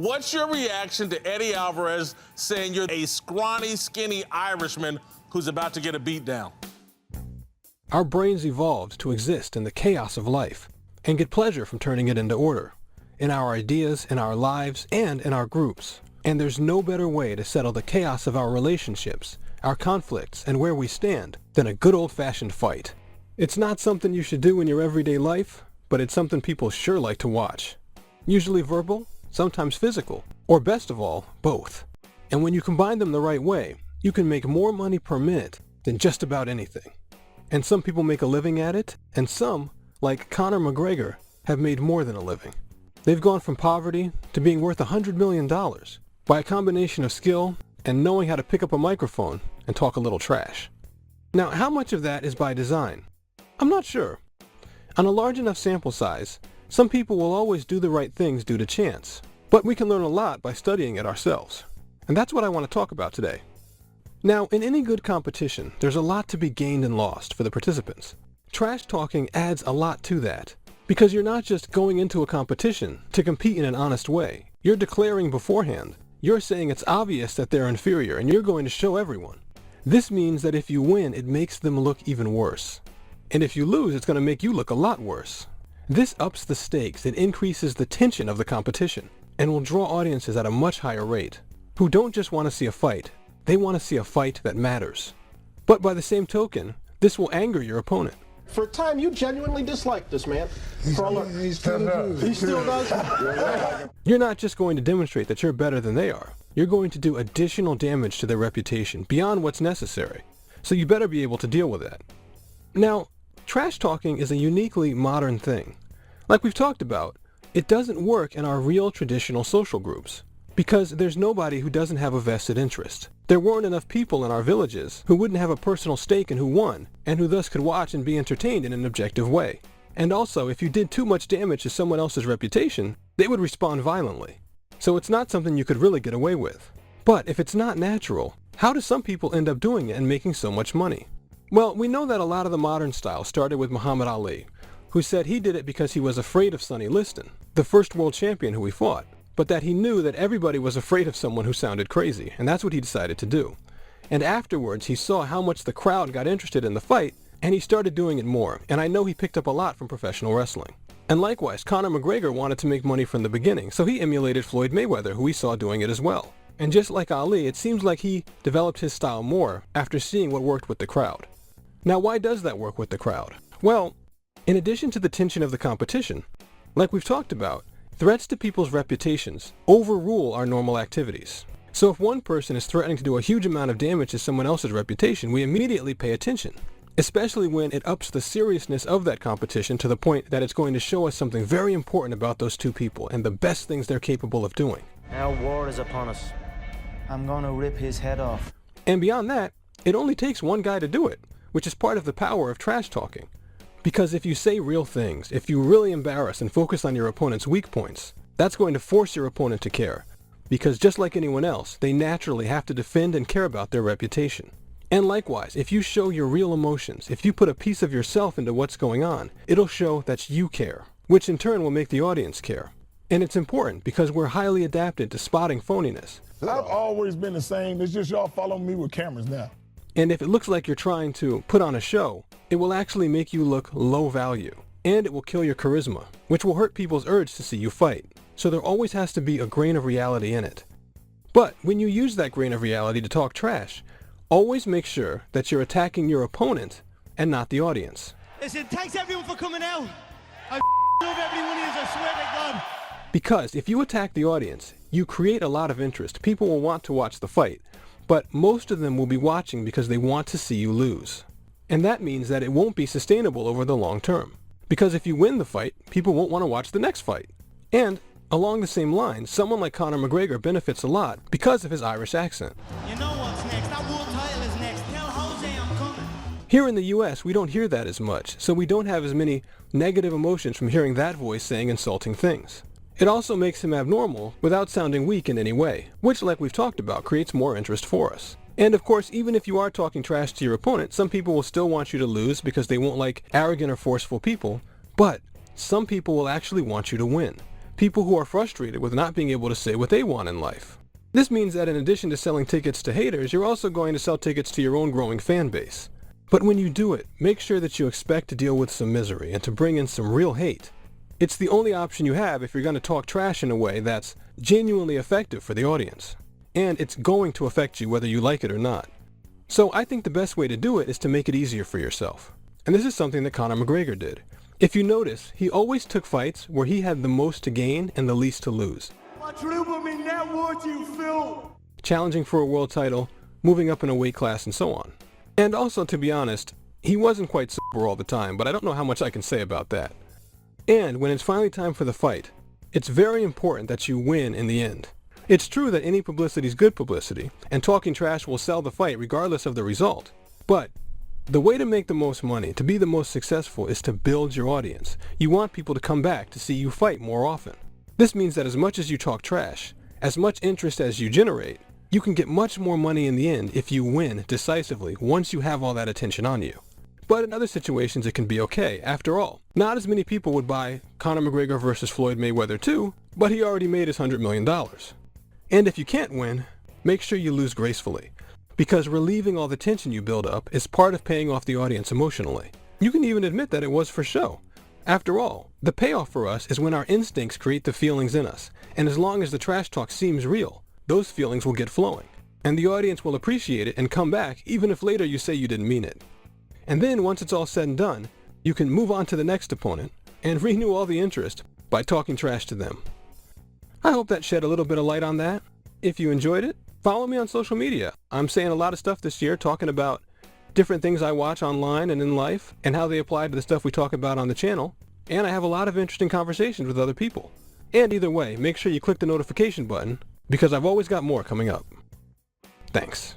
what's your reaction to Eddie Alvarez saying you're a scrawny, skinny Irishman who's about to get a beat down? Our brains evolved to exist in the chaos of life and get pleasure from turning it into order, in our ideas, in our lives, and in our groups. And there's no better way to settle the chaos of our relationships, our conflicts, and where we stand than a good old-fashioned fight. It's not something you should do in your everyday life, but it's something people sure like to watch. Usually verbal, sometimes physical, or best of all, both. And when you combine them the right way, you can make more money per minute than just about anything. And some people make a living at it, and some, like Conor McGregor, have made more than a living. They've gone from poverty to being worth $100 million by a combination of skill and knowing how to pick up a microphone and talk a little trash. Now, how much of that is by design? I'm not sure. On a large enough sample size, some people will always do the right things due to chance, but we can learn a lot by studying it ourselves. And that's what I want to talk about today. Now, in any good competition, there's a lot to be gained and lost for the participants. Trash talking adds a lot to that, because you're not just going into a competition to compete in an honest way. You're declaring beforehand. You're saying it's obvious that they're inferior, and you're going to show everyone. This means that if you win, it makes them look even worse. And if you lose, it's going to make you look a lot worse. This ups the stakes. It increases the tension of the competition, and will draw audiences at a much higher rate, who don't just want to see a fight. They want to see a fight that matters. But by the same token, this will anger your opponent. For a time, you genuinely disliked this man. He still does? You're not just going to demonstrate that you're better than they are. You're going to do additional damage to their reputation beyond what's necessary. So you better be able to deal with that. Now, trash talking is a uniquely modern thing. Like we've talked about, it doesn't work in our real traditional social groups, because there's nobody who doesn't have a vested interest. There weren't enough people in our villages who wouldn't have a personal stake in who won, and who thus could watch and be entertained in an objective way. And also, if you did too much damage to someone else's reputation, they would respond violently. So it's not something you could really get away with. But if it's not natural, how do some people end up doing it and making so much money? Well, we know that a lot of the modern style started with Muhammad Ali, who said he did it because he was afraid of Sonny Liston, the first world champion who he fought, but that he knew that everybody was afraid of someone who sounded crazy, and that's what he decided to do. And afterwards, he saw how much the crowd got interested in the fight, and he started doing it more, and I know he picked up a lot from professional wrestling. And likewise, Conor McGregor wanted to make money from the beginning, so he emulated Floyd Mayweather, who we saw doing it as well. And just like Ali, it seems like he developed his style more after seeing what worked with the crowd. Now, why does that work with the crowd? Well, in addition to the tension of the competition, like we've talked about, threats to people's reputations overrule our normal activities. So if one person is threatening to do a huge amount of damage to someone else's reputation, we immediately pay attention, especially when it ups the seriousness of that competition to the point that it's going to show us something very important about those two people and the best things they're capable of doing. Now war is upon us. I'm going to rip his head off. And beyond that, it only takes one guy to do it, which is part of the power of trash talking. Because if you say real things, if you really embarrass and focus on your opponent's weak points, that's going to force your opponent to care. Because just like anyone else, they naturally have to defend and care about their reputation. And likewise, if you show your real emotions, if you put a piece of yourself into what's going on, it'll show that you care, which in turn will make the audience care. And it's important because we're highly adapted to spotting phoniness. I've always been the same, it's just y'all following me with cameras now. And if it looks like you're trying to put on a show, it will actually make you look low value, and it will kill your charisma, which will hurt people's urge to see you fight. So there always has to be a grain of reality in it. But when you use that grain of reality to talk trash, always make sure that you're attacking your opponent and not the audience. Listen, thanks everyone for coming out. I love everyone here, I swear to God. Because if you attack the audience, you create a lot of interest. People will want to watch the fight, but most of them will be watching because they want to see you lose. And that means that it won't be sustainable over the long term. Because if you win the fight, people won't want to watch the next fight. And along the same lines, someone like Conor McGregor benefits a lot because of his Irish accent. You know what's next? That world title is next. Tell Jose I'm coming. Here in the US, we don't hear that as much, so we don't have as many negative emotions from hearing that voice saying insulting things. It also makes him abnormal without sounding weak in any way, which, like we've talked about, creates more interest for us. And of course, even if you are talking trash to your opponent, some people will still want you to lose because they won't like arrogant or forceful people, but some people will actually want you to win people who are frustrated with not being able to say what they want in life. This means that in addition to selling tickets to haters, you're also going to sell tickets to your own growing fan base. But when you do it, make sure that you expect to deal with some misery and to bring in some real hate. It's the only option you have if you're going to talk trash in a way that's genuinely effective for the audience. And it's going to affect you whether you like it or not. So I think the best way to do it is to make it easier for yourself. And this is something that Conor McGregor did. If you notice, he always took fights where he had the most to gain and the least to lose. Challenging for a world title, moving up in a weight class, and so on. And also, to be honest, he wasn't quite sober all the time, but I don't know how much I can say about that. And when it's finally time for the fight, it's very important that you win in the end. It's true that any publicity is good publicity, and talking trash will sell the fight regardless of the result. But the way to make the most money, to be the most successful, is to build your audience. You want people to come back to see you fight more often. This means that as much as you talk trash, as much interest as you generate, you can get much more money in the end if you win decisively once you have all that attention on you. But in other situations it can be okay. After all, not as many people would buy Conor McGregor versus Floyd Mayweather 2, but he already made his $100 million. And if you can't win, make sure you lose gracefully, because relieving all the tension you build up is part of paying off the audience emotionally. You can even admit that it was for show. After all, the payoff for us is when our instincts create the feelings in us, and as long as the trash talk seems real, those feelings will get flowing, and the audience will appreciate it and come back even if later you say you didn't mean it. And then once it's all said and done, you can move on to the next opponent and renew all the interest by talking trash to them. I hope that shed a little bit of light on that. If you enjoyed it, follow me on social media. I'm saying a lot of stuff this year talking about different things I watch online and in life and how they apply to the stuff we talk about on the channel. And I have a lot of interesting conversations with other people. And either way, make sure you click the notification button because I've always got more coming up. Thanks.